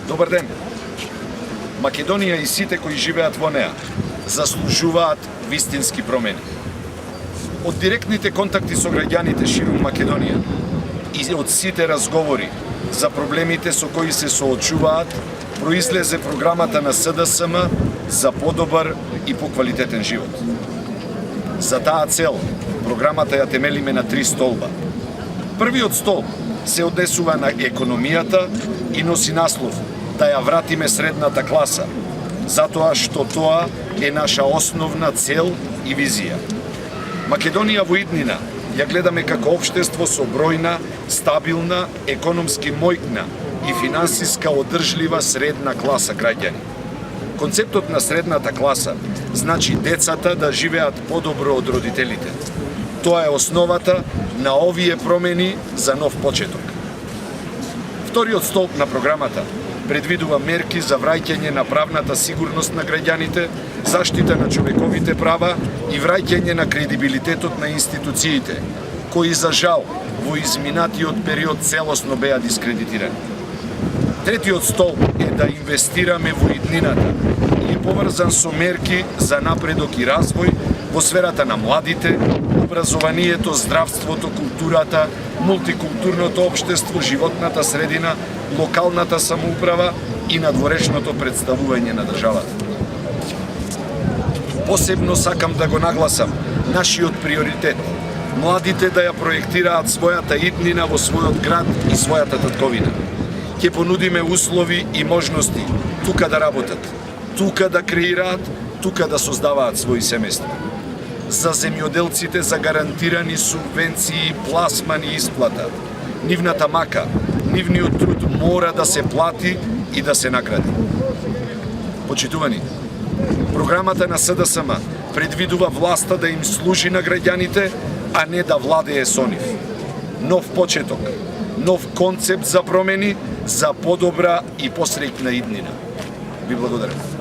Добар ден! Македонија и сите кои живеат во неа заслужуваат вистински промени. Од директните контакти со граѓаните ширум Македонија и од сите разговори за проблемите со кои се соочуваат, произлезе програмата на СДСМ за подобар и поквалитетен живот. За таа цел, програмата ја темелиме на 3 столба. Првиот столб се однесува на економијата и носи наслов да ја вратиме средната класа, затоа што тоа е наша основна цел и визија. Македонија во иднина ја гледаме како општество со бројна, стабилна, економски мојкна и финансиска одржлива средна класа граѓани. Концептот на средната класа значи децата да живеат подобро од родителите. Тоа е основата на овие промени за нов почеток. Вториот столб на програмата предвидува мерки за враќање на правната сигурност на граѓаните, заштита на човековите права и враќање на кредибилитетот на институциите, кои за жал во изминатиот период целосно беа дискредитирани. Третиот столб е да инвестираме во иднината и е поврзан со мерки за напредок и развој во сферата на младите, образованието, здравството, културата, мултикултурното општество, животната средина, локалната самоуправа и надворешното представување на државата. Посебно сакам да го нагласам нашиот приоритет – младите да ја проектираат својата иднина во својот град и својата татковина. Ќе понудиме услови и можности тука да работат, тука да креираат, тука да создаваат своји семејства. За земјоделците за гарантирани субвенции, пласмани и исплата. Нивната мака, нивниот труд мора да се плати и да се награди. Почитувани, програмата на СДСМ предвидува власта да им служи на граѓаните, а не да владее со нив. Нов почеток, нов концепт за промени, за подобра и посреќна иднина. Ви благодарам.